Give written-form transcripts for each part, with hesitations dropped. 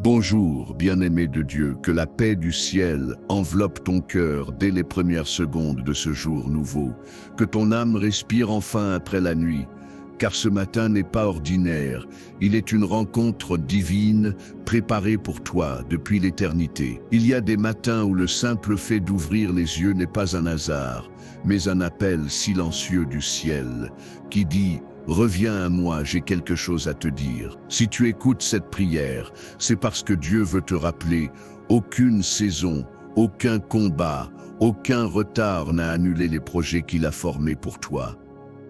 Bonjour, bien-aimé de Dieu, que la paix du ciel enveloppe ton cœur dès les premières secondes de ce jour nouveau, que ton âme respire enfin après la nuit, car ce matin n'est pas ordinaire, il est une rencontre divine préparée pour toi depuis l'éternité. Il y a des matins où le simple fait d'ouvrir les yeux n'est pas un hasard, mais un appel silencieux du ciel qui dit « Reviens à moi, j'ai quelque chose à te dire ». Si tu écoutes cette prière, c'est parce que Dieu veut te rappeler aucune saison, aucun combat, aucun retard n'a annulé les projets qu'il a formés pour toi.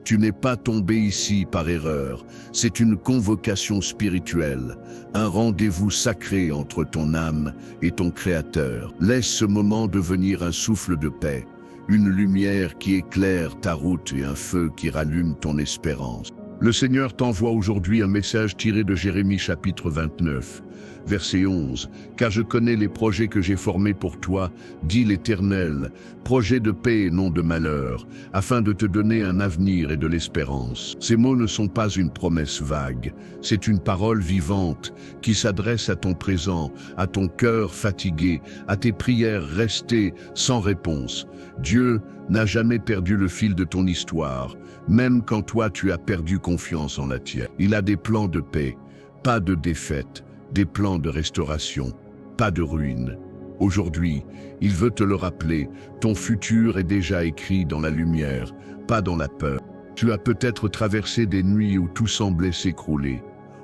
Tu n'es pas tombé ici par erreur, c'est une convocation spirituelle, un rendez-vous sacré entre ton âme et ton Créateur. Laisse ce moment devenir un souffle de paix, une lumière qui éclaire ta route et un feu qui rallume ton espérance. Le Seigneur t'envoie aujourd'hui un message tiré de Jérémie chapitre 29, verset 11. « Car je connais les projets que j'ai formés pour toi, dit l'Éternel, projets de paix et non de malheur, afin de te donner un avenir et de l'espérance. » Ces mots ne sont pas une promesse vague, c'est une parole vivante qui s'adresse à ton présent, à ton cœur fatigué, à tes prières restées sans réponse. Dieu n'a jamais perdu le fil de ton histoire, même quand toi tu as perdu confiance en la tienne. Il a des plans de paix, pas de défaite, des plans de restauration, pas de ruine. Aujourd'hui, il veut te le rappeler, ton futur est déjà écrit dans la lumière, pas dans la peur. Tu as peut-être traversé des nuits où tout semblait s'écrouler,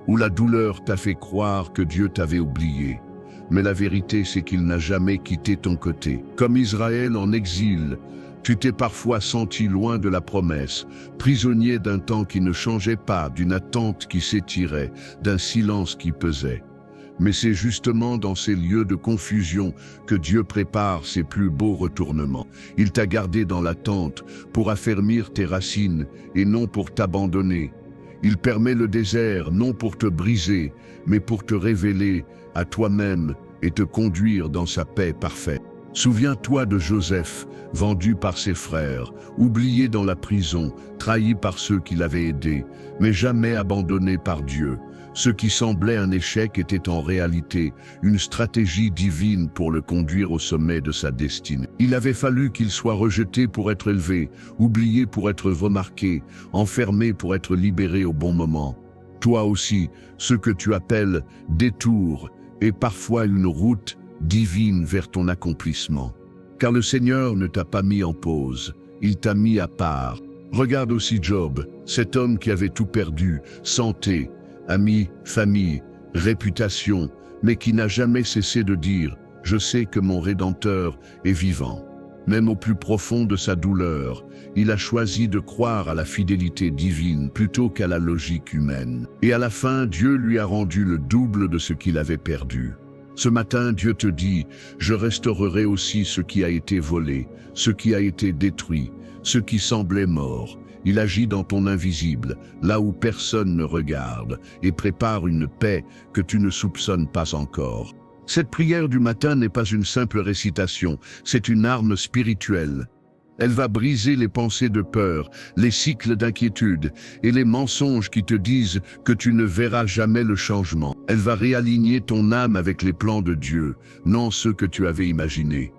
où la douleur t'a fait croire que Dieu t'avait oublié. Mais la vérité, c'est qu'il n'a jamais quitté ton côté. Comme Israël en exil, tu t'es parfois senti loin de la promesse, prisonnier d'un temps qui ne changeait pas, d'une attente qui s'étirait, d'un silence qui pesait. Mais c'est justement dans ces lieux de confusion que Dieu prépare ses plus beaux retournements. Il t'a gardé dans l'attente pour affermir tes racines et non pour t'abandonner. Il permet le désert non pour te briser, mais pour te révéler à toi-même et te conduire dans sa paix parfaite. Souviens-toi de Joseph, vendu par ses frères, oublié dans la prison, trahi par ceux qui l'avaient aidé, mais jamais abandonné par Dieu. Ce qui semblait un échec était en réalité une stratégie divine pour le conduire au sommet de sa destinée. Il avait fallu qu'il soit rejeté pour être élevé, oublié pour être remarqué, enfermé pour être libéré au bon moment. Toi aussi, ce que tu appelles détour est parfois une route divine vers ton accomplissement. Car le Seigneur ne t'a pas mis en pause, il t'a mis à part. Regarde aussi Job, cet homme qui avait tout perdu, santé, amis, famille, réputation, mais qui n'a jamais cessé de dire « Je sais que mon Rédempteur est vivant ». Même au plus profond de sa douleur, il a choisi de croire à la fidélité divine plutôt qu'à la logique humaine. Et à la fin, Dieu lui a rendu le double de ce qu'il avait perdu. Ce matin, Dieu te dit « Je restaurerai aussi ce qui a été volé, ce qui a été détruit, ce qui semblait mort. » Il agit dans ton invisible, là où personne ne regarde, et prépare une paix que tu ne soupçonnes pas encore. Cette prière du matin n'est pas une simple récitation, c'est une arme spirituelle. Elle va briser les pensées de peur, les cycles d'inquiétude et les mensonges qui te disent que tu ne verras jamais le changement. Elle va réaligner ton âme avec les plans de Dieu, non ceux que tu avais imaginés,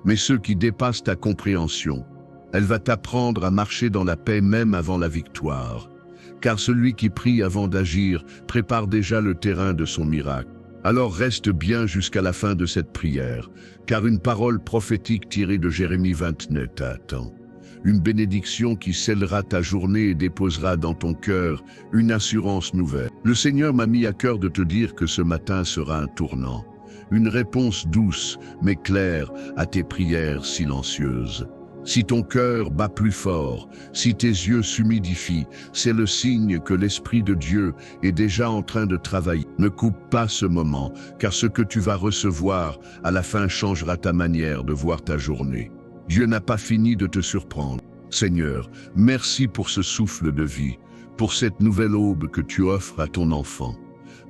mais ceux qui dépassent ta compréhension. Elle va t'apprendre à marcher dans la paix même avant la victoire. Car celui qui prie avant d'agir prépare déjà le terrain de son miracle. Alors reste bien jusqu'à la fin de cette prière, car une parole prophétique tirée de Jérémie 29 t'attend. Une bénédiction qui scellera ta journée et déposera dans ton cœur une assurance nouvelle. Le Seigneur m'a mis à cœur de te dire que ce matin sera un tournant. Une réponse douce mais claire à tes prières silencieuses. Si ton cœur bat plus fort, si tes yeux s'humidifient, c'est le signe que l'Esprit de Dieu est déjà en train de travailler. Ne coupe pas ce moment, car ce que tu vas recevoir à la fin changera ta manière de voir ta journée. Dieu n'a pas fini de te surprendre. Seigneur, merci pour ce souffle de vie, pour cette nouvelle aube que tu offres à ton enfant.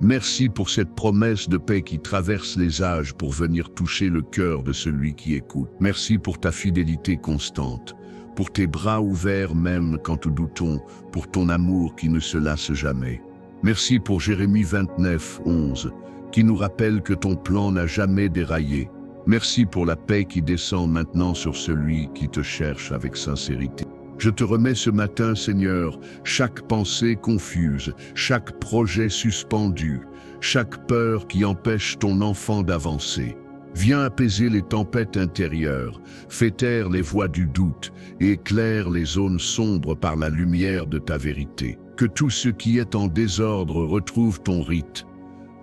Merci pour cette promesse de paix qui traverse les âges pour venir toucher le cœur de celui qui écoute. Merci pour ta fidélité constante, pour tes bras ouverts même quand nous doutons, pour ton amour qui ne se lasse jamais. Merci pour Jérémie 29, 11. qui nous rappelle que ton plan n'a jamais déraillé. Merci pour la paix qui descend maintenant sur celui qui te cherche avec sincérité. Je te remets ce matin, Seigneur, chaque pensée confuse, chaque projet suspendu, chaque peur qui empêche ton enfant d'avancer. Viens apaiser les tempêtes intérieures, fais taire les voix du doute et éclaire les zones sombres par la lumière de ta vérité. Que tout ce qui est en désordre retrouve ton rite,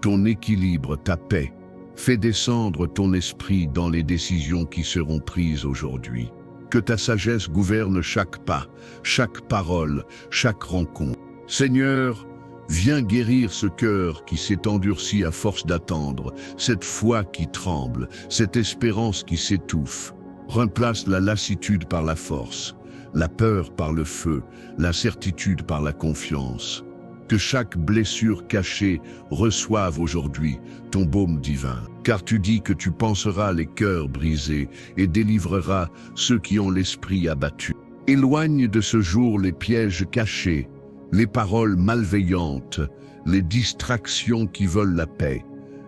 ton équilibre, ta paix. Fais descendre ton esprit dans les décisions qui seront prises aujourd'hui. Que ta sagesse gouverne chaque pas, chaque parole, chaque rencontre. Seigneur, viens guérir ce cœur qui s'est endurci à force d'attendre, cette foi qui tremble, cette espérance qui s'étouffe. Remplace la lassitude par la force, la peur par le feu, l'incertitude par la confiance. Que chaque blessure cachée reçoive aujourd'hui ton baume divin. Car tu dis que tu panseras les cœurs brisés et délivreras ceux qui ont l'esprit abattu. Éloigne de ce jour les pièges cachés, les paroles malveillantes, les distractions qui veulent la paix.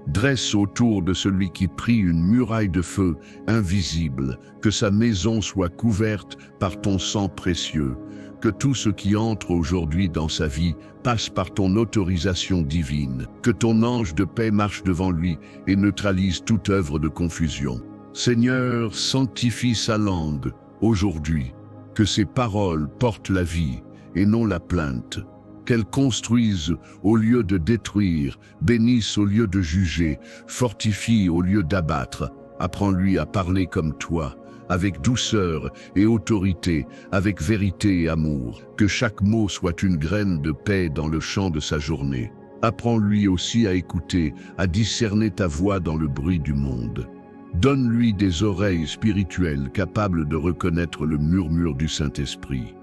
Dresse autour de celui qui prie une muraille de feu invisible, que sa maison soit couverte par ton sang précieux. Que tout ce qui entre aujourd'hui dans sa vie passe par ton autorisation divine. Que ton ange de paix marche devant lui et neutralise toute œuvre de confusion. Seigneur, sanctifie sa langue aujourd'hui. Que ses paroles portent la vie et non la plainte. Qu'elles construisent au lieu de détruire, bénissent au lieu de juger, fortifient au lieu d'abattre. Apprends-lui à parler comme toi, avec douceur et autorité, avec vérité et amour. Que chaque mot soit une graine de paix dans le champ de sa journée. Apprends-lui aussi à écouter, à discerner ta voix dans le bruit du monde. Donne-lui des oreilles spirituelles capables de reconnaître le murmure du Saint-Esprit.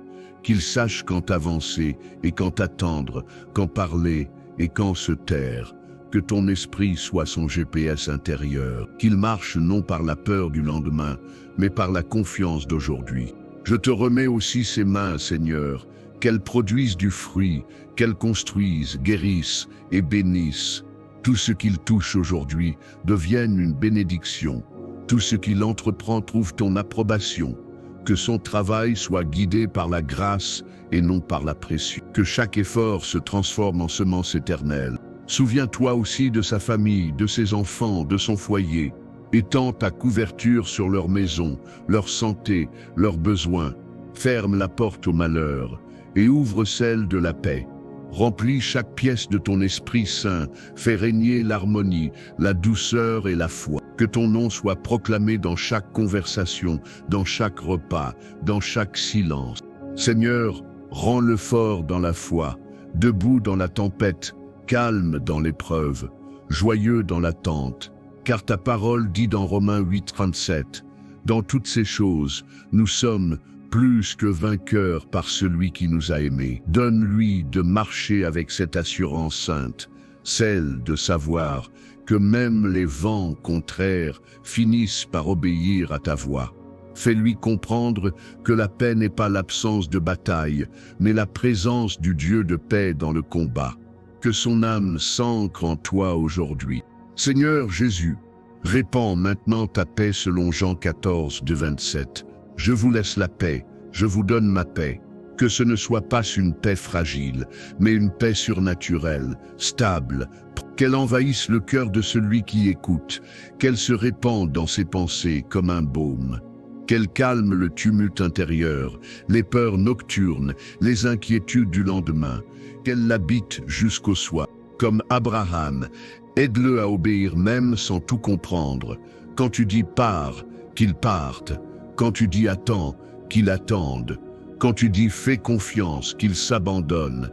Qu'il sache quand avancer et quand attendre, quand parler et quand se taire. Que ton esprit soit son GPS intérieur, qu'il marche non par la peur du lendemain, mais par la confiance d'aujourd'hui. Je te remets aussi ses mains, Seigneur, qu'elles produisent du fruit, qu'elles construisent, guérissent et bénissent. Tout ce qu'il touche aujourd'hui devienne une bénédiction. Tout ce qu'il entreprend trouve ton approbation. Que son travail soit guidé par la grâce et non par la pression. Que chaque effort se transforme en semence éternelle. Souviens-toi aussi de sa famille, de ses enfants, de son foyer. Étends ta couverture sur leur maison, leur santé, leurs besoins. Ferme la porte au malheur et ouvre celle de la paix. Remplis chaque pièce de ton Esprit Saint, fais régner l'harmonie, la douceur et la foi. Que ton nom soit proclamé dans chaque conversation, dans chaque repas, dans chaque silence. Seigneur, rends-le fort dans la foi, debout dans la tempête, calme dans l'épreuve, joyeux dans l'attente. Car ta parole dit dans Romains 8:37, « Dans toutes ces choses, nous sommes plus que vainqueurs par celui qui nous a aimés. Donne-lui de marcher avec cette assurance sainte, celle de savoir que même les vents contraires finissent par obéir à ta voix. Fais-lui comprendre que la paix n'est pas l'absence de bataille, mais la présence du Dieu de paix dans le combat. Que son âme s'ancre en toi aujourd'hui. Seigneur Jésus, répands maintenant ta paix selon Jean 14:27. Je vous laisse la paix, je vous donne ma paix. Que ce ne soit pas une paix fragile, mais une paix surnaturelle, stable. Qu'elle envahisse le cœur de celui qui écoute, qu'elle se répande dans ses pensées comme un baume. Qu'elle calme le tumulte intérieur, les peurs nocturnes, les inquiétudes du lendemain. Qu'elle l'habite jusqu'au soir. Comme Abraham, aide-le à obéir même sans tout comprendre. Quand tu dis pars, qu'il parte. Quand tu dis attends, qu'il attende. Quand tu dis fais confiance, qu'il s'abandonne.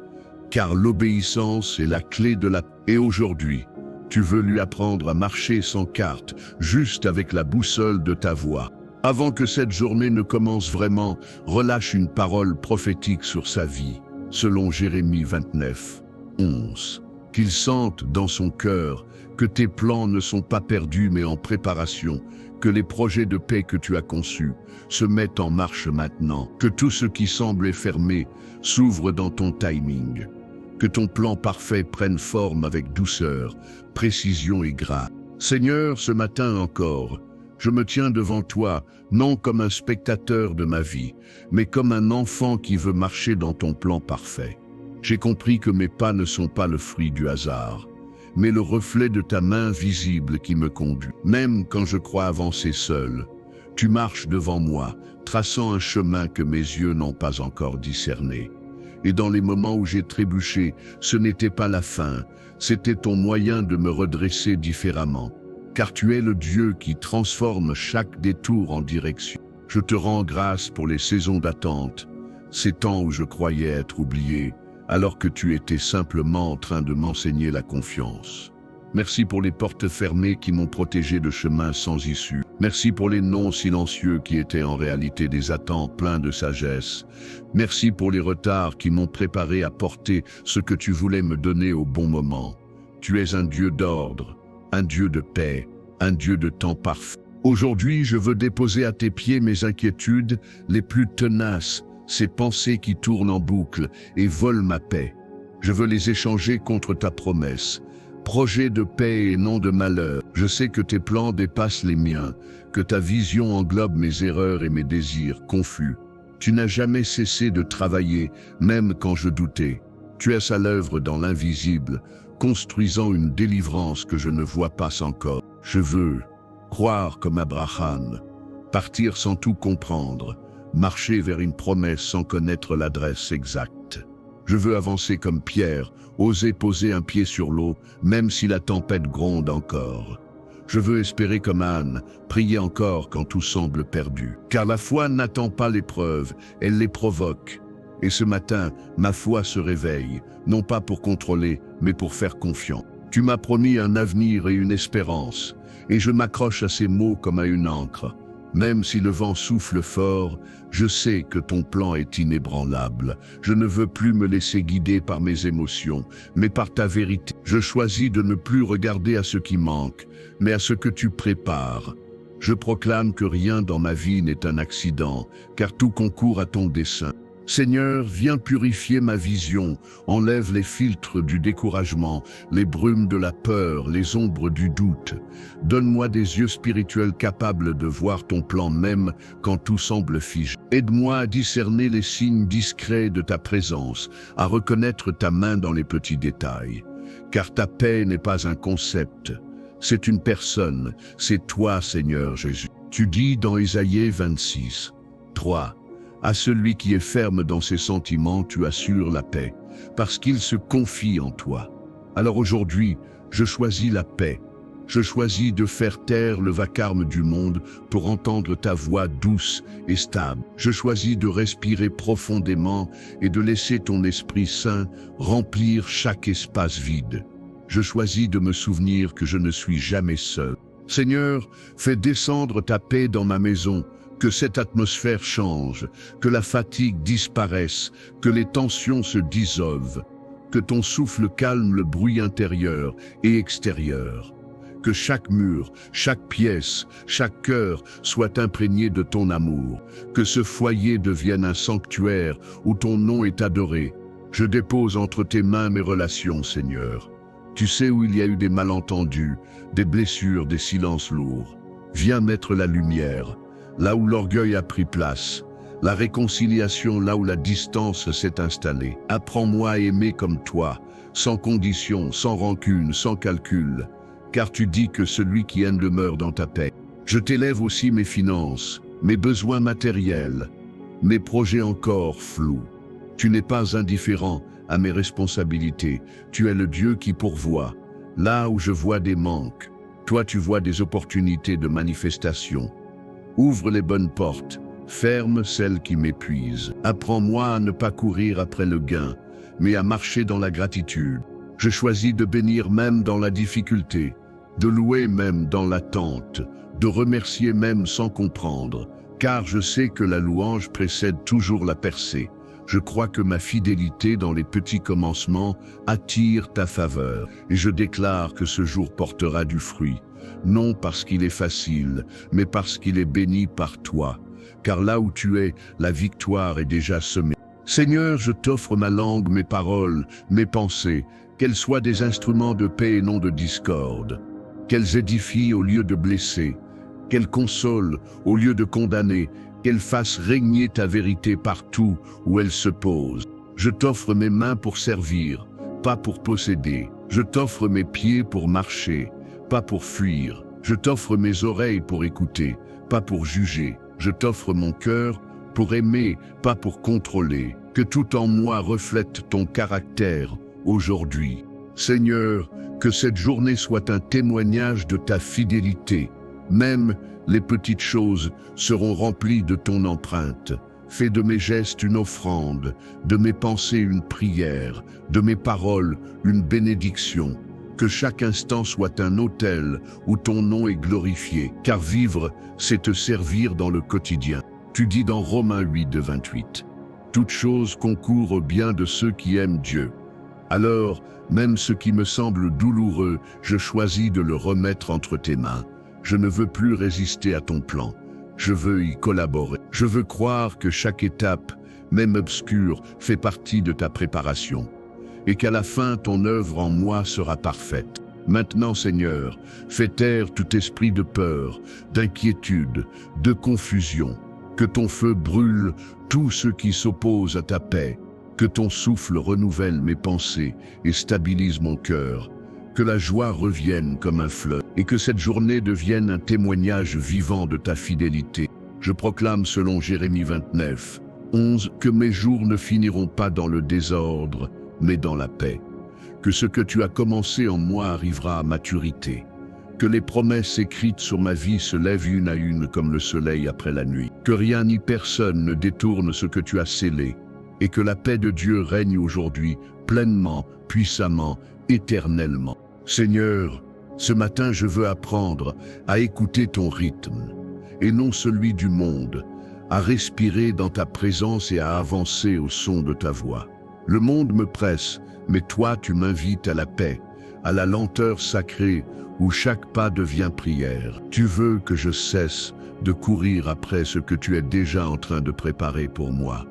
Car l'obéissance est la clé de la paix. Et aujourd'hui, tu veux lui apprendre à marcher sans carte, juste avec la boussole de ta voix. Avant que cette journée ne commence vraiment, relâche une parole prophétique sur sa vie, selon Jérémie 29:11. Qu'il sente dans son cœur que tes plans ne sont pas perdus mais en préparation, que les projets de paix que tu as conçus se mettent en marche maintenant, que tout ce qui semblait fermé s'ouvre dans ton timing. Que ton plan parfait prenne forme avec douceur, précision et grâce. Seigneur, ce matin encore, je me tiens devant toi, non comme un spectateur de ma vie, mais comme un enfant qui veut marcher dans ton plan parfait. J'ai compris que mes pas ne sont pas le fruit du hasard, mais le reflet de ta main visible qui me conduit. Même quand je crois avancer seul, tu marches devant moi, traçant un chemin que mes yeux n'ont pas encore discerné. Et dans les moments où j'ai trébuché, ce n'était pas la fin, c'était ton moyen de me redresser différemment. Car tu es le Dieu qui transforme chaque détour en direction. Je te rends grâce pour les saisons d'attente, ces temps où je croyais être oublié, alors que tu étais simplement en train de m'enseigner la confiance. Merci pour les portes fermées qui m'ont protégé de chemins sans issue. Merci pour les noms silencieux qui étaient en réalité des attentes pleins de sagesse. Merci pour les retards qui m'ont préparé à porter ce que tu voulais me donner au bon moment. Tu es un Dieu d'ordre, un Dieu de paix, un Dieu de temps parfait. Aujourd'hui, je veux déposer à tes pieds mes inquiétudes les plus tenaces, ces pensées qui tournent en boucle et volent ma paix. Je veux les échanger contre ta promesse. Projet de paix et non de malheur. Je sais que tes plans dépassent les miens, que ta vision englobe mes erreurs et mes désirs confus. Tu n'as jamais cessé de travailler, même quand je doutais. Tu es à l'œuvre dans l'invisible, construisant une délivrance que je ne vois pas encore. Je veux croire comme Abraham, partir sans tout comprendre, marcher vers une promesse sans connaître l'adresse exacte. Je veux avancer comme Pierre, oser poser un pied sur l'eau, même si la tempête gronde encore. Je veux espérer comme Anne, prier encore quand tout semble perdu. Car la foi n'attend pas l'épreuve, elle les provoque. Et ce matin, ma foi se réveille, non pas pour contrôler, mais pour faire confiance. Tu m'as promis un avenir et une espérance, et je m'accroche à ces mots comme à une ancre. Même si le vent souffle fort, je sais que ton plan est inébranlable. Je ne veux plus me laisser guider par mes émotions, mais par ta vérité. Je choisis de ne plus regarder à ce qui manque, mais à ce que tu prépares. Je proclame que rien dans ma vie n'est un accident, car tout concourt à ton dessein. Seigneur, viens purifier ma vision, enlève les filtres du découragement, les brumes de la peur, les ombres du doute. Donne-moi des yeux spirituels capables de voir ton plan même quand tout semble figé. Aide-moi à discerner les signes discrets de ta présence, à reconnaître ta main dans les petits détails. Car ta paix n'est pas un concept, c'est une personne, c'est toi, Seigneur Jésus. Tu dis dans Ésaïe 26, 3, à celui qui est ferme dans ses sentiments, tu assures la paix, parce qu'il se confie en toi. Alors aujourd'hui, je choisis la paix. Je choisis de faire taire le vacarme du monde pour entendre ta voix douce et stable. Je choisis de respirer profondément et de laisser ton Esprit Saint remplir chaque espace vide. Je choisis de me souvenir que je ne suis jamais seul. Seigneur, fais descendre ta paix dans ma maison, que cette atmosphère change, que la fatigue disparaisse, que les tensions se dissolvent, que ton souffle calme le bruit intérieur et extérieur, que chaque mur, chaque pièce, chaque cœur soit imprégné de ton amour, que ce foyer devienne un sanctuaire où ton nom est adoré. Je dépose entre tes mains mes relations, Seigneur. Tu sais où il y a eu des malentendus, des blessures, des silences lourds. Viens mettre la lumière, là où l'orgueil a pris place, la réconciliation là où la distance s'est installée. Apprends-moi à aimer comme toi, sans condition, sans rancune, sans calcul, car tu dis que celui qui aime demeure dans ta paix. Je t'élève aussi mes finances, mes besoins matériels, mes projets encore flous. Tu n'es pas indifférent à mes responsabilités, tu es le Dieu qui pourvoit. Là où je vois des manques, toi tu vois des opportunités de manifestation. Ouvre les bonnes portes, ferme celles qui m'épuisent. Apprends-moi à ne pas courir après le gain, mais à marcher dans la gratitude. Je choisis de bénir même dans la difficulté, de louer même dans l'attente, de remercier même sans comprendre, car je sais que la louange précède toujours la percée. Je crois que ma fidélité dans les petits commencements attire ta faveur, et je déclare que ce jour portera du fruit. Non parce qu'il est facile, mais parce qu'il est béni par toi. Car là où tu es, la victoire est déjà semée. Seigneur, je t'offre ma langue, mes paroles, mes pensées, qu'elles soient des instruments de paix et non de discorde, qu'elles édifient au lieu de blesser, qu'elles consolent au lieu de condamner, qu'elles fassent régner ta vérité partout où elle se pose. Je t'offre mes mains pour servir, pas pour posséder. Je t'offre mes pieds pour marcher, pas pour fuir. Je t'offre mes oreilles pour écouter, pas pour juger. Je t'offre mon cœur pour aimer, pas pour contrôler. Que tout en moi reflète ton caractère aujourd'hui. Seigneur, que cette journée soit un témoignage de ta fidélité. Même les petites choses seront remplies de ton empreinte. Fais de mes gestes une offrande, de mes pensées une prière, de mes paroles une bénédiction. Que chaque instant soit un autel où ton nom est glorifié, car vivre, c'est te servir dans le quotidien. Tu dis dans Romains 8, 28, « Toute chose concourt au bien de ceux qui aiment Dieu. » Alors, même ce qui me semble douloureux, je choisis de le remettre entre tes mains. Je ne veux plus résister à ton plan. Je veux y collaborer. Je veux croire que chaque étape, même obscure, fait partie de ta préparation. Et qu'à la fin, ton œuvre en moi sera parfaite. Maintenant, Seigneur, fais taire tout esprit de peur, d'inquiétude, de confusion. Que ton feu brûle tout ce qui s'oppose à ta paix. Que ton souffle renouvelle mes pensées et stabilise mon cœur. Que la joie revienne comme un fleuve et que cette journée devienne un témoignage vivant de ta fidélité. Je proclame selon Jérémie 29, 11, que mes jours ne finiront pas dans le désordre, mais dans la paix. Que ce que tu as commencé en moi arrivera à maturité. Que les promesses écrites sur ma vie se lèvent une à une comme le soleil après la nuit. Que rien ni personne ne détourne ce que tu as scellé. Et que la paix de Dieu règne aujourd'hui, pleinement, puissamment, éternellement. Seigneur, ce matin je veux apprendre à écouter ton rythme, et non celui du monde, à respirer dans ta présence et à avancer au son de ta voix. Le monde me presse, mais toi tu m'invites à la paix, à la lenteur sacrée où chaque pas devient prière. Tu veux que je cesse de courir après ce que tu es déjà en train de préparer pour moi.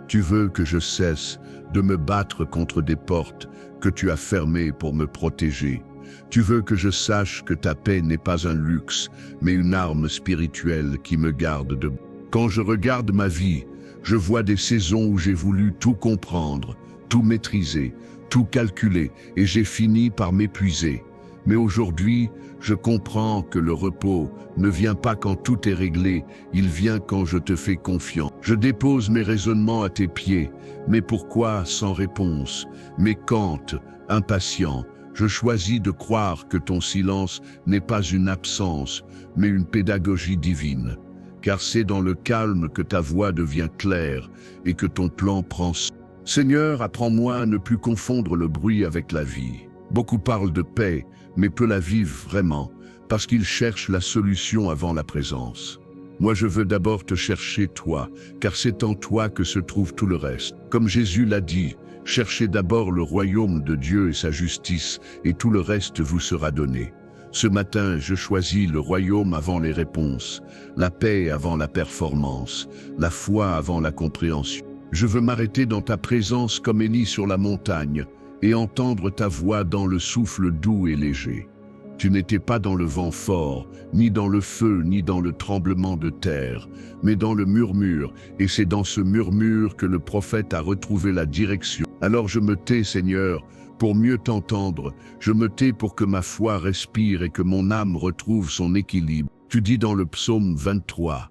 Tu veux que je cesse de me battre contre des portes que tu as fermées pour me protéger. Tu veux que je sache que ta paix n'est pas un luxe, mais une arme spirituelle qui me garde debout. Quand je regarde ma vie, je vois des saisons où j'ai voulu tout comprendre, tout maîtriser, tout calculer, et j'ai fini par m'épuiser. Mais aujourd'hui, je comprends que le repos ne vient pas quand tout est réglé, il vient quand je te fais confiance. Je dépose mes raisonnements à tes pieds, mais pourquoi sans réponse? Mais quand, impatient, je choisis de croire que ton silence n'est pas une absence, mais une pédagogie divine. Car c'est dans le calme que ta voix devient claire et que ton plan prend sens. Seigneur, apprends-moi à ne plus confondre le bruit avec la vie. Beaucoup parlent de paix, mais peu la vivent vraiment, parce qu'ils cherchent la solution avant la présence. Moi je veux d'abord te chercher toi, car c'est en toi que se trouve tout le reste. Comme Jésus l'a dit, cherchez d'abord le royaume de Dieu et sa justice, et tout le reste vous sera donné. Ce matin, je choisis le royaume avant les réponses, la paix avant la performance, la foi avant la compréhension. Je veux m'arrêter dans ta présence comme Élie sur la montagne, et entendre ta voix dans le souffle doux et léger. Tu n'étais pas dans le vent fort, ni dans le feu, ni dans le tremblement de terre, mais dans le murmure, et c'est dans ce murmure que le prophète a retrouvé la direction. Alors je me tais, Seigneur, pour mieux t'entendre, je me tais pour que ma foi respire et que mon âme retrouve son équilibre. Tu dis dans le psaume 23,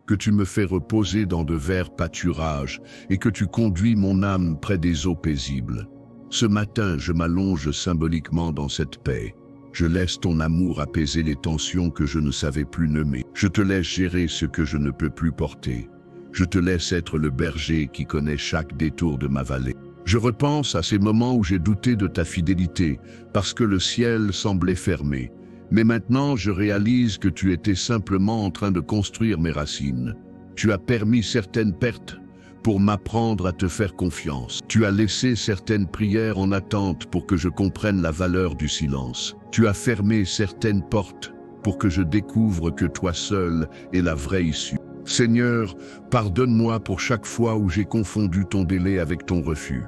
que tu me fais reposer dans de verts pâturages, et que tu conduis mon âme près des eaux paisibles. Ce matin, je m'allonge symboliquement dans cette paix. Je laisse ton amour apaiser les tensions que je ne savais plus nommer. Je te laisse gérer ce que je ne peux plus porter. Je te laisse être le berger qui connaît chaque détour de ma vallée. Je repense à ces moments où j'ai douté de ta fidélité, parce que le ciel semblait fermé. Mais maintenant, je réalise que tu étais simplement en train de construire mes racines. Tu as permis certaines pertes pour m'apprendre à te faire confiance. Tu as laissé certaines prières en attente pour que je comprenne la valeur du silence. Tu as fermé certaines portes pour que je découvre que toi seul est la vraie issue. Seigneur, pardonne-moi pour chaque fois où j'ai confondu ton délai avec ton refus.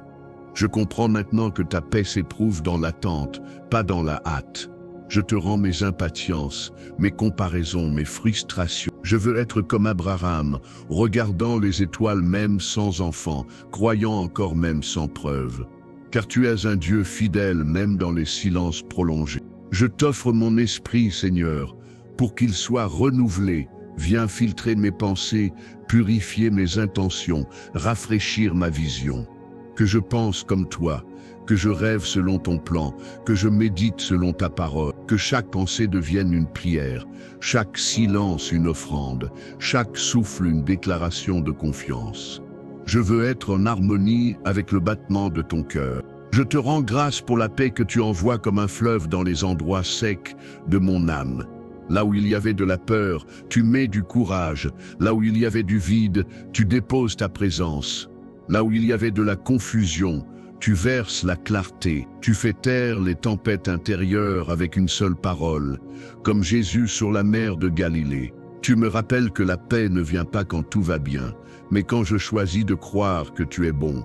Je comprends maintenant que ta paix s'éprouve dans l'attente, pas dans la hâte. Je te rends mes impatiences, mes comparaisons, mes frustrations. Je veux être comme Abraham, regardant les étoiles même sans enfant, croyant encore même sans preuve. Car tu es un Dieu fidèle même dans les silences prolongés. Je t'offre mon esprit, Seigneur, pour qu'il soit renouvelé. Viens filtrer mes pensées, purifier mes intentions, rafraîchir ma vision. Que je pense comme toi, que je rêve selon ton plan, que je médite selon ta parole, que chaque pensée devienne une prière, chaque silence une offrande, chaque souffle une déclaration de confiance. Je veux être en harmonie avec le battement de ton cœur. Je te rends grâce pour la paix que tu envoies comme un fleuve dans les endroits secs de mon âme. Là où il y avait de la peur, tu mets du courage. Là où il y avait du vide, tu déposes ta présence. Là où il y avait de la confusion, tu verses la clarté. Tu fais taire les tempêtes intérieures avec une seule parole, comme Jésus sur la mer de Galilée. Tu me rappelles que la paix ne vient pas quand tout va bien, mais quand je choisis de croire que tu es bon,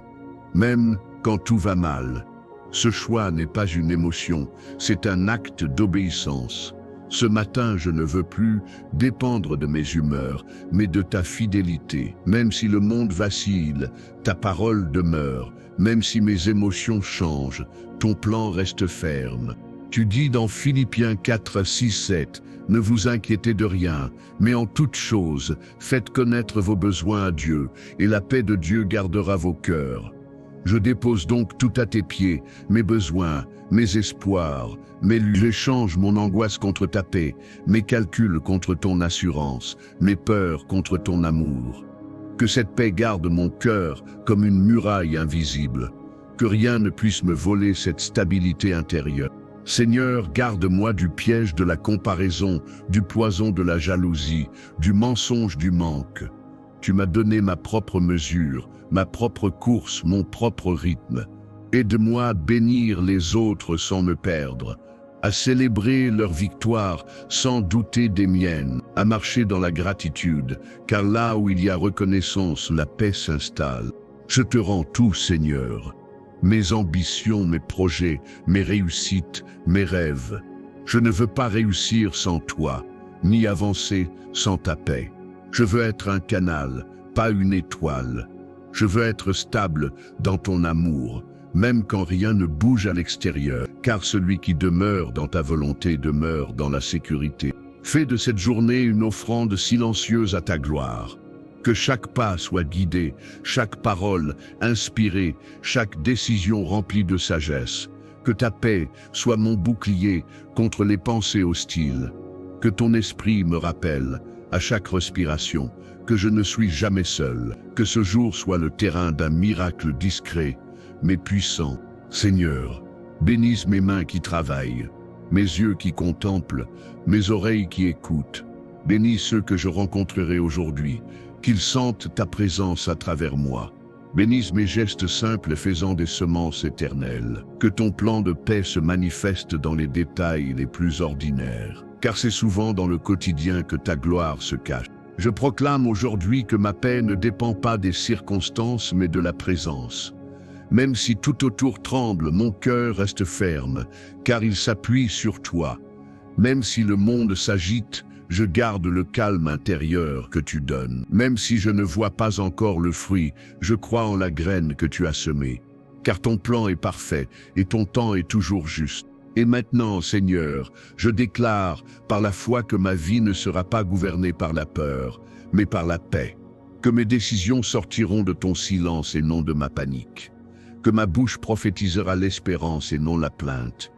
même quand tout va mal. Ce choix n'est pas une émotion, c'est un acte d'obéissance. Ce matin, je ne veux plus dépendre de mes humeurs, mais de ta fidélité. Même si le monde vacille, ta parole demeure. Même si mes émotions changent, ton plan reste ferme. Tu dis dans Philippiens 4, 6, 7, « Ne vous inquiétez de rien, mais en toute chose, faites connaître vos besoins à Dieu, et la paix de Dieu gardera vos cœurs. » Je dépose donc tout à tes pieds, mes besoins, mes espoirs, mes luttes. J'échange mon angoisse contre ta paix, mes calculs contre ton assurance, mes peurs contre ton amour. Que cette paix garde mon cœur comme une muraille invisible. Que rien ne puisse me voler cette stabilité intérieure. Seigneur, garde-moi du piège de la comparaison, du poison de la jalousie, du mensonge du manque. Tu m'as donné ma propre mesure, ma propre course, mon propre rythme. Aide-moi à bénir les autres sans me perdre, à célébrer leur victoire sans douter des miennes, à marcher dans la gratitude, car là où il y a reconnaissance, la paix s'installe. Je te rends tout, Seigneur, mes ambitions, mes projets, mes réussites, mes rêves. Je ne veux pas réussir sans toi, ni avancer sans ta paix. Je veux être un canal, pas une étoile. Je veux être stable dans ton amour, même quand rien ne bouge à l'extérieur, car celui qui demeure dans ta volonté demeure dans la sécurité. Fais de cette journée une offrande silencieuse à ta gloire. Que chaque pas soit guidé, chaque parole inspirée, chaque décision remplie de sagesse. Que ta paix soit mon bouclier contre les pensées hostiles. Que ton esprit me rappelle, à chaque respiration, que je ne suis jamais seul, que ce jour soit le terrain d'un miracle discret, mais puissant. Seigneur, bénisse mes mains qui travaillent, mes yeux qui contemplent, mes oreilles qui écoutent. Bénis ceux que je rencontrerai aujourd'hui, qu'ils sentent ta présence à travers moi. Bénisse mes gestes simples faisant des semences éternelles. Que ton plan de paix se manifeste dans les détails les plus ordinaires, car c'est souvent dans le quotidien que ta gloire se cache. Je proclame aujourd'hui que ma paix ne dépend pas des circonstances, mais de la présence. Même si tout autour tremble, mon cœur reste ferme, car il s'appuie sur toi. Même si le monde s'agite, je garde le calme intérieur que tu donnes. Même si je ne vois pas encore le fruit, je crois en la graine que tu as semée. Car ton plan est parfait et ton temps est toujours juste. Et maintenant, Seigneur, je déclare par la foi que ma vie ne sera pas gouvernée par la peur, mais par la paix. Que mes décisions sortiront de ton silence et non de ma panique. Que ma bouche prophétisera l'espérance et non la plainte.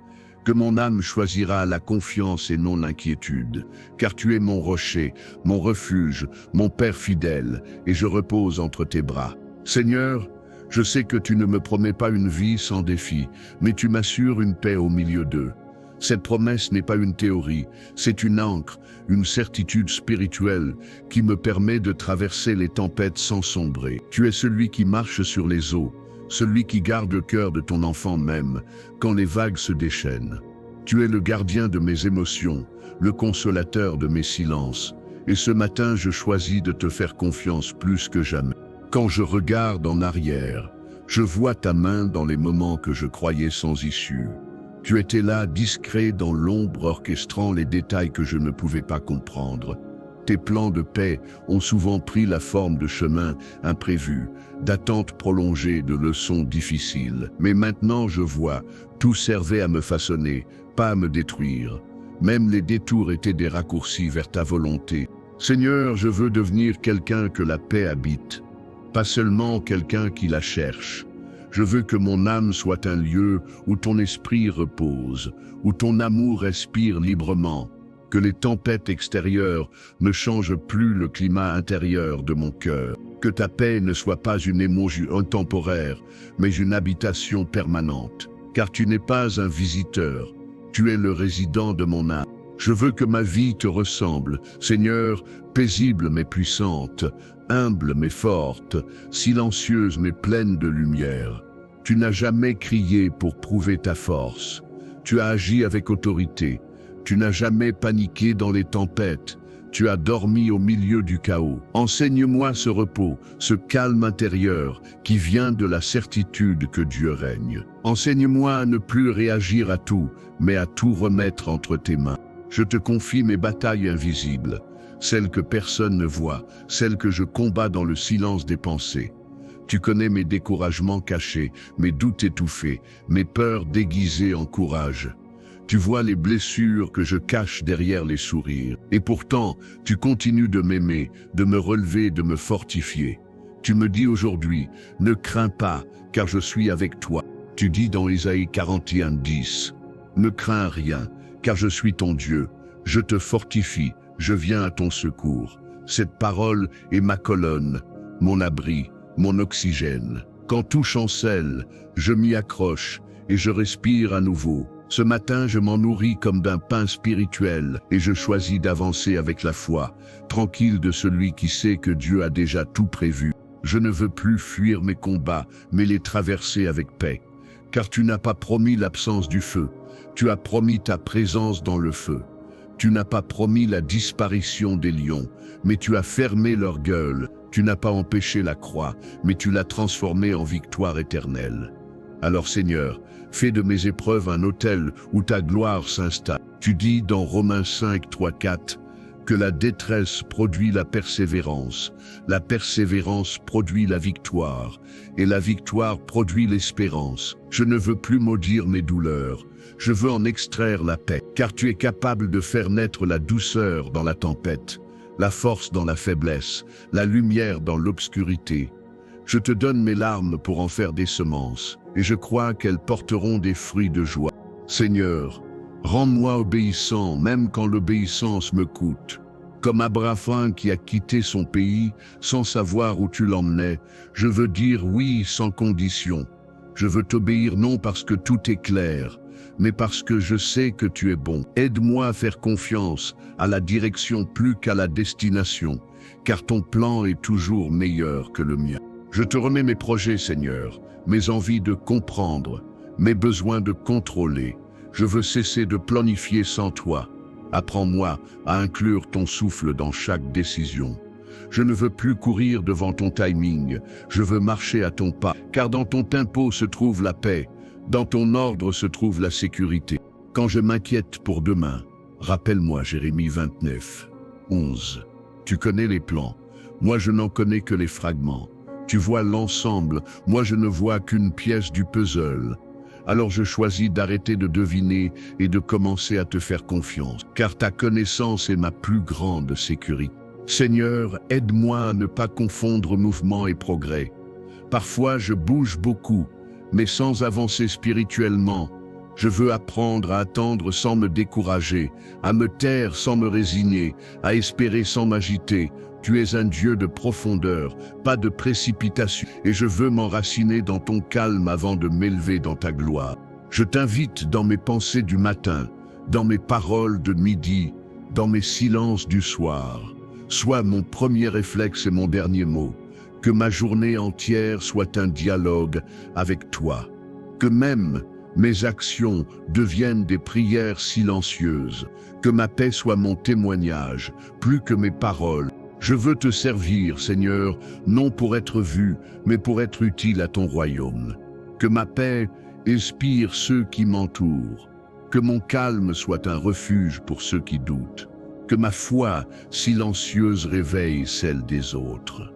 Que mon âme choisira la confiance et non l'inquiétude. Car tu es mon rocher, mon refuge, mon Père fidèle, et je repose entre tes bras. Seigneur, je sais que tu ne me promets pas une vie sans défi, mais tu m'assures une paix au milieu d'eux. Cette promesse n'est pas une théorie, c'est une ancre, une certitude spirituelle qui me permet de traverser les tempêtes sans sombrer. Tu es celui qui marche sur les eaux, celui qui garde le cœur de ton enfant même, quand les vagues se déchaînent. Tu es le gardien de mes émotions, le consolateur de mes silences, Et ce matin, je choisis de te faire confiance plus que jamais. Quand je regarde en arrière, je vois ta main dans les moments que je croyais sans issue. Tu étais là, discret dans l'ombre, orchestrant les détails que je ne pouvais pas comprendre. Tes plans de paix ont souvent pris la forme de chemins imprévus, d'attentes prolongées, de leçons difficiles. Mais maintenant, je vois, tout servait à me façonner, pas à me détruire. Même les détours étaient des raccourcis vers ta volonté. Seigneur, je veux devenir quelqu'un que la paix habite, pas seulement quelqu'un qui la cherche. Je veux que mon âme soit un lieu où ton esprit repose, où ton amour respire librement, que les tempêtes extérieures ne changent plus le climat intérieur de mon cœur, que ta paix ne soit pas une émotion temporaire, mais une habitation permanente, car tu n'es pas un visiteur, tu es le résident de mon âme. Je veux que ma vie te ressemble, Seigneur, paisible mais puissante, humble mais forte, silencieuse mais pleine de lumière. Tu n'as jamais crié pour prouver ta force. Tu as agi avec autorité. Tu n'as jamais paniqué dans les tempêtes. Tu as dormi au milieu du chaos. Enseigne-moi ce repos, ce calme intérieur qui vient de la certitude que Dieu règne. Enseigne-moi à ne plus réagir à tout, mais à tout remettre entre tes mains. Je te confie mes batailles invisibles, celles que personne ne voit, celles que je combats dans le silence des pensées. Tu connais mes découragements cachés, mes doutes étouffés, mes peurs déguisées en courage. Tu vois les blessures que je cache derrière les sourires. Et pourtant, tu continues de m'aimer, de me relever, de me fortifier. Tu me dis aujourd'hui, ne crains pas, car je suis avec toi. Tu dis dans Ésaïe 41:10, ne crains rien, car je suis ton Dieu. Je te fortifie, je viens à ton secours. Cette parole est ma colonne, mon abri, mon oxygène. Quand tout chancelle, je m'y accroche et je respire à nouveau. Ce matin, je m'en nourris comme d'un pain spirituel et je choisis d'avancer avec la foi, tranquille de celui qui sait que Dieu a déjà tout prévu. Je ne veux plus fuir mes combats, mais les traverser avec paix. Car tu n'as pas promis l'absence du feu, tu as promis ta présence dans le feu. Tu n'as pas promis la disparition des lions, mais tu as fermé leur gueule. Tu n'as pas empêché la croix, mais tu l'as transformée en victoire éternelle. Alors Seigneur, fais de mes épreuves un autel où ta gloire s'installe. Tu dis dans Romains 5, 3, 4 que la détresse produit la persévérance produit la victoire, et la victoire produit l'espérance. Je ne veux plus maudire mes douleurs, je veux en extraire la paix, car tu es capable de faire naître la douceur dans la tempête, la force dans la faiblesse, la lumière dans l'obscurité. Je te donne mes larmes pour en faire des semences, et je crois qu'elles porteront des fruits de joie. Seigneur, rends-moi obéissant, même quand l'obéissance me coûte. Comme Abraham qui a quitté son pays sans savoir où tu l'emmenais, je veux dire oui sans condition. Je veux t'obéir non parce que tout est clair, mais parce que je sais que tu es bon. Aide-moi à faire confiance à la direction plus qu'à la destination, car ton plan est toujours meilleur que le mien. Je te remets mes projets, Seigneur, mes envies de comprendre, mes besoins de contrôler. Je veux cesser de planifier sans toi. Apprends-moi à inclure ton souffle dans chaque décision. Je ne veux plus courir devant ton timing, je veux marcher à ton pas, car dans ton tempo se trouve la paix, dans ton ordre se trouve la sécurité. Quand je m'inquiète pour demain, rappelle-moi Jérémie 29, 11. Tu connais les plans, moi je n'en connais que les fragments. Tu vois l'ensemble, moi je ne vois qu'une pièce du puzzle. Alors je choisis d'arrêter de deviner et de commencer à te faire confiance, car ta connaissance est ma plus grande sécurité. Seigneur, aide-moi à ne pas confondre mouvement et progrès. Parfois je bouge beaucoup, mais sans avancer spirituellement. Je veux apprendre à attendre sans me décourager, à me taire sans me résigner, à espérer sans m'agiter. Tu es un Dieu de profondeur, pas de précipitation, et je veux m'enraciner dans ton calme avant de m'élever dans ta gloire. Je t'invite dans mes pensées du matin, dans mes paroles de midi, dans mes silences du soir. Sois mon premier réflexe et mon dernier mot. Que ma journée entière soit un dialogue avec toi. Que même mes actions deviennent des prières silencieuses, que ma paix soit mon témoignage, plus que mes paroles. Je veux te servir, Seigneur, non pour être vu, mais pour être utile à ton royaume. Que ma paix inspire ceux qui m'entourent, que mon calme soit un refuge pour ceux qui doutent, que ma foi silencieuse réveille celle des autres,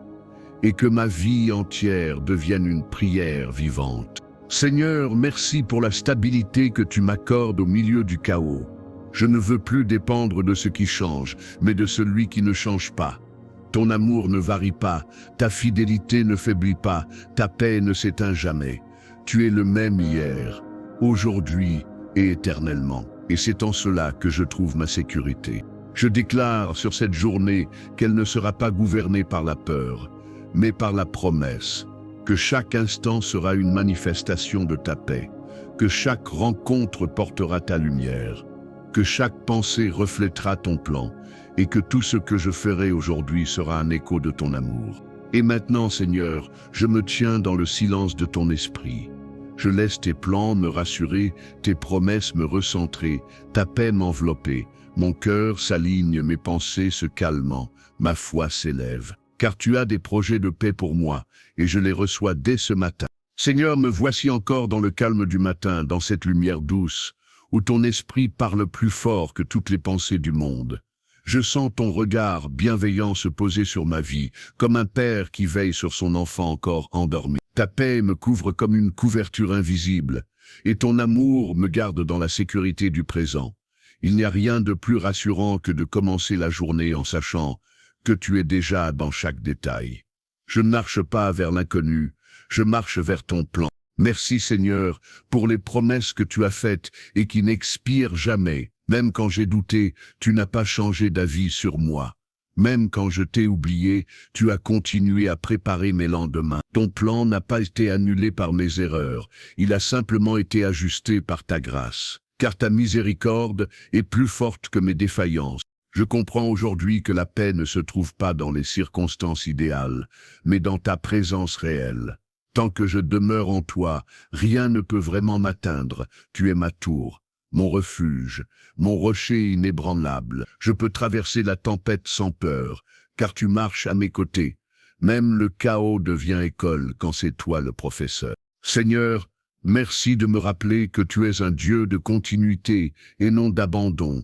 et que ma vie entière devienne une prière vivante. Seigneur, merci pour la stabilité que tu m'accordes au milieu du chaos. Je ne veux plus dépendre de ce qui change, mais de celui qui ne change pas. Ton amour ne varie pas, ta fidélité ne faiblit pas, ta paix ne s'éteint jamais. Tu es le même hier, aujourd'hui et éternellement. Et c'est en cela que je trouve ma sécurité. Je déclare sur cette journée qu'elle ne sera pas gouvernée par la peur, mais par la promesse, que chaque instant sera une manifestation de ta paix, que chaque rencontre portera ta lumière, que chaque pensée reflètera ton plan, et que tout ce que je ferai aujourd'hui sera un écho de ton amour. Et maintenant, Seigneur, je me tiens dans le silence de ton esprit. Je laisse tes plans me rassurer, tes promesses me recentrer, ta paix m'envelopper. Mon cœur s'aligne, mes pensées se calmant, ma foi s'élève. Car tu as des projets de paix pour moi, et je les reçois dès ce matin. Seigneur, me voici encore dans le calme du matin, dans cette lumière douce, où ton esprit parle plus fort que toutes les pensées du monde. Je sens ton regard bienveillant se poser sur ma vie, comme un père qui veille sur son enfant encore endormi. Ta paix me couvre comme une couverture invisible, et ton amour me garde dans la sécurité du présent. Il n'y a rien de plus rassurant que de commencer la journée en sachant que tu es déjà dans chaque détail. Je ne marche pas vers l'inconnu, je marche vers ton plan. Merci Seigneur pour les promesses que tu as faites et qui n'expirent jamais. Même quand j'ai douté, tu n'as pas changé d'avis sur moi. Même quand je t'ai oublié, tu as continué à préparer mes lendemains. Ton plan n'a pas été annulé par mes erreurs, il a simplement été ajusté par ta grâce. Car ta miséricorde est plus forte que mes défaillances. Je comprends aujourd'hui que la paix ne se trouve pas dans les circonstances idéales, mais dans ta présence réelle. Tant que je demeure en toi, rien ne peut vraiment m'atteindre. Tu es ma tour, mon refuge, mon rocher inébranlable. Je peux traverser la tempête sans peur, car tu marches à mes côtés. Même le chaos devient école quand c'est toi le professeur. Seigneur, merci de me rappeler que tu es un Dieu de continuité et non d'abandon.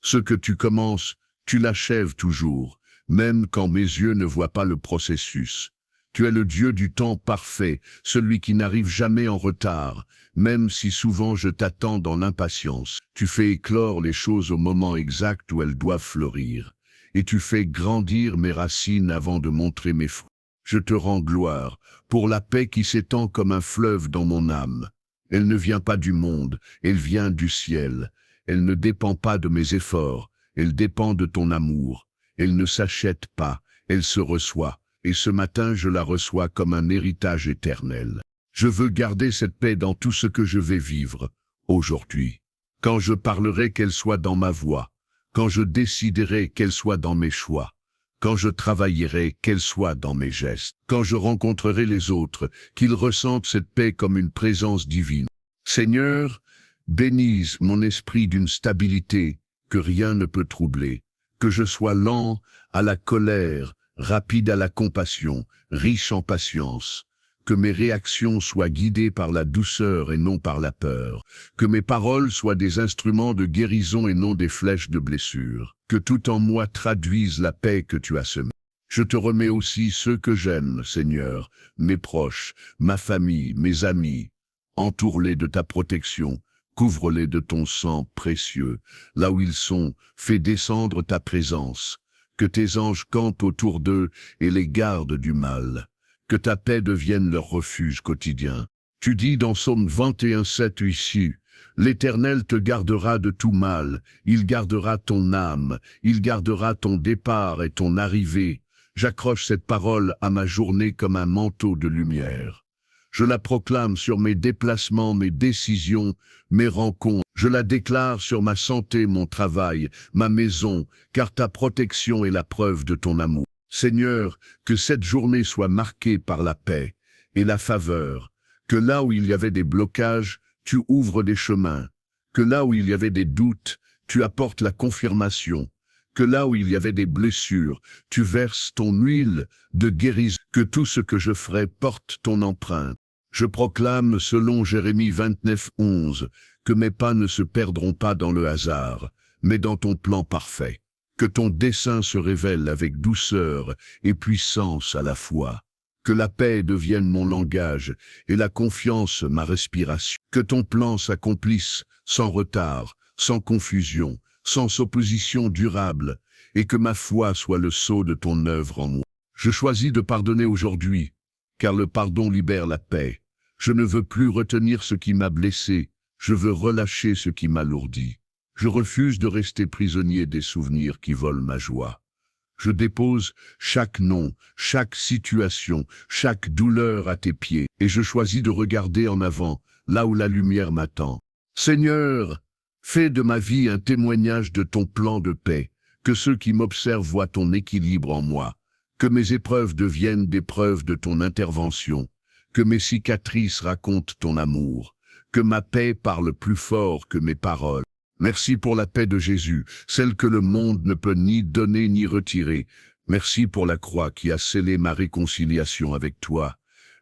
Ce que tu commences, tu l'achèves toujours, même quand mes yeux ne voient pas le processus. Tu es le Dieu du temps parfait, celui qui n'arrive jamais en retard, même si souvent je t'attends dans l'impatience. Tu fais éclore les choses au moment exact où elles doivent fleurir, et tu fais grandir mes racines avant de montrer mes fruits. Je te rends gloire pour la paix qui s'étend comme un fleuve dans mon âme. Elle ne vient pas du monde, elle vient du ciel. Elle ne dépend pas de mes efforts, elle dépend de ton amour. Elle ne s'achète pas, elle se reçoit. Et ce matin, je la reçois comme un héritage éternel. Je veux garder cette paix dans tout ce que je vais vivre aujourd'hui. Quand je parlerai, qu'elle soit dans ma voix. Quand je déciderai, qu'elle soit dans mes choix. Quand je travaillerai, qu'elle soit dans mes gestes. Quand je rencontrerai les autres, qu'ils ressentent cette paix comme une présence divine. Seigneur, bénisse mon esprit d'une stabilité que rien ne peut troubler. Que je sois lent à la colère, rapide à la compassion, riche en patience. Que mes réactions soient guidées par la douceur et non par la peur. Que mes paroles soient des instruments de guérison et non des flèches de blessure. Que tout en moi traduise la paix que tu as semée. Je te remets aussi ceux que j'aime, Seigneur, mes proches, ma famille, mes amis. Entoure-les de ta protection. Couvre-les de ton sang précieux. Là où ils sont, fais descendre ta présence. Que tes anges campent autour d'eux et les gardent du mal. Que ta paix devienne leur refuge quotidien. Tu dis dans Psaume 21:7 ici, « L'Éternel te gardera de tout mal, il gardera ton âme, il gardera ton départ et ton arrivée. » J'accroche cette parole à ma journée comme un manteau de lumière. Je la proclame sur mes déplacements, mes décisions, mes rencontres. Je la déclare sur ma santé, mon travail, ma maison, car ta protection est la preuve de ton amour. Seigneur, que cette journée soit marquée par la paix et la faveur, que là où il y avait des blocages, tu ouvres des chemins, que là où il y avait des doutes, tu apportes la confirmation, que là où il y avait des blessures, tu verses ton huile de guérison, que tout ce que je ferai porte ton empreinte. Je proclame, selon Jérémie 29:11, que mes pas ne se perdront pas dans le hasard, mais dans ton plan parfait, que ton dessein se révèle avec douceur et puissance à la fois, que la paix devienne mon langage et la confiance ma respiration, que ton plan s'accomplisse sans retard, sans confusion, sans opposition durable, et que ma foi soit le sceau de ton œuvre en moi. Je choisis de pardonner aujourd'hui, car le pardon libère la paix. Je ne veux plus retenir ce qui m'a blessé, je veux relâcher ce qui m'alourdit. Je refuse de rester prisonnier des souvenirs qui volent ma joie. Je dépose chaque nom, chaque situation, chaque douleur à tes pieds, et je choisis de regarder en avant, là où la lumière m'attend. Seigneur, fais de ma vie un témoignage de ton plan de paix, que ceux qui m'observent voient ton équilibre en moi, que mes épreuves deviennent des preuves de ton intervention, que mes cicatrices racontent ton amour, que ma paix parle plus fort que mes paroles. Merci pour la paix de Jésus, celle que le monde ne peut ni donner ni retirer. Merci pour la croix qui a scellé ma réconciliation avec toi.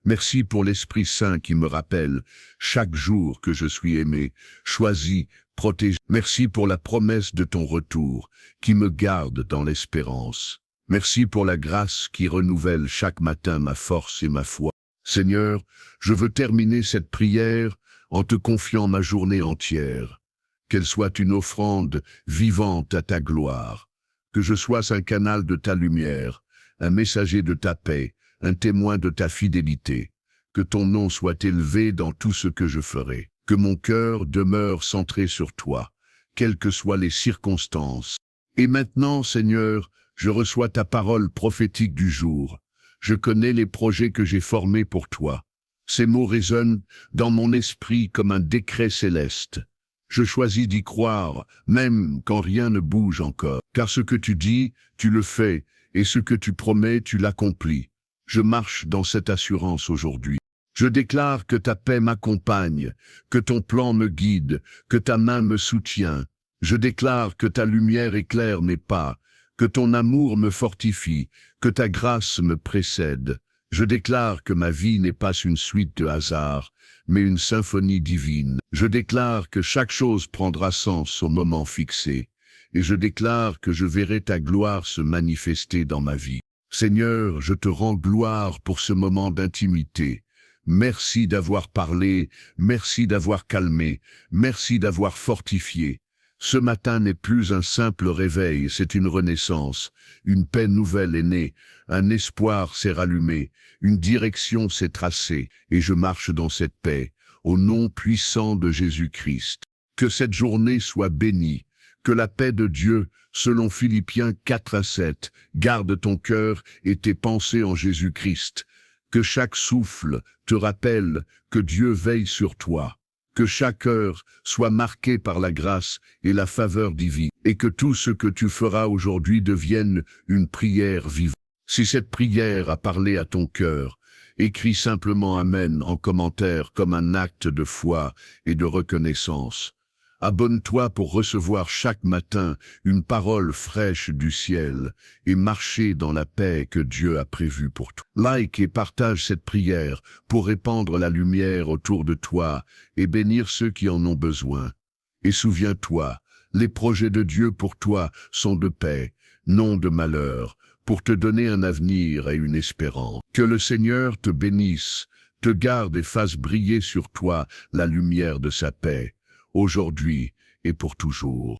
Merci pour l'Esprit Saint qui me rappelle chaque jour que je suis aimé, choisi, protégé. Merci pour la promesse de ton retour qui me garde dans l'espérance. Merci pour la grâce qui renouvelle chaque matin ma force et ma foi. Seigneur, je veux terminer cette prière en te confiant ma journée entière. Qu'elle soit une offrande vivante à ta gloire. Que je sois un canal de ta lumière, un messager de ta paix, un témoin de ta fidélité. Que ton nom soit élevé dans tout ce que je ferai. Que mon cœur demeure centré sur toi, quelles que soient les circonstances. Et maintenant, Seigneur, je reçois ta parole prophétique du jour. Je connais les projets que j'ai formés pour toi. Ces mots résonnent dans mon esprit comme un décret céleste. Je choisis d'y croire, même quand rien ne bouge encore. Car ce que tu dis, tu le fais, et ce que tu promets, tu l'accomplis. Je marche dans cette assurance aujourd'hui. Je déclare que ta paix m'accompagne, que ton plan me guide, que ta main me soutient. Je déclare que ta lumière éclaire mes pas, que ton amour me fortifie, que ta grâce me précède. Je déclare que ma vie n'est pas une suite de hasards, mais une symphonie divine. Je déclare que chaque chose prendra sens au moment fixé, et je déclare que je verrai ta gloire se manifester dans ma vie. Seigneur, je te rends gloire pour ce moment d'intimité. Merci d'avoir parlé, merci d'avoir calmé, merci d'avoir fortifié. Ce matin n'est plus un simple réveil, c'est une renaissance. Une paix nouvelle est née, un espoir s'est rallumé, une direction s'est tracée, et je marche dans cette paix, au nom puissant de Jésus-Christ. Que cette journée soit bénie, que la paix de Dieu, selon Philippiens 4:7, garde ton cœur et tes pensées en Jésus-Christ. Que chaque souffle te rappelle que Dieu veille sur toi. Que chaque heure soit marquée par la grâce et la faveur divine, et que tout ce que tu feras aujourd'hui devienne une prière vivante. Si cette prière a parlé à ton cœur, écris simplement Amen en commentaire comme un acte de foi et de reconnaissance. Abonne-toi pour recevoir chaque matin une parole fraîche du ciel et marcher dans la paix que Dieu a prévue pour toi. Like et partage cette prière pour répandre la lumière autour de toi et bénir ceux qui en ont besoin. Et souviens-toi, les projets de Dieu pour toi sont de paix, non de malheur, pour te donner un avenir et une espérance. Que le Seigneur te bénisse, te garde et fasse briller sur toi la lumière de sa paix, aujourd'hui et pour toujours.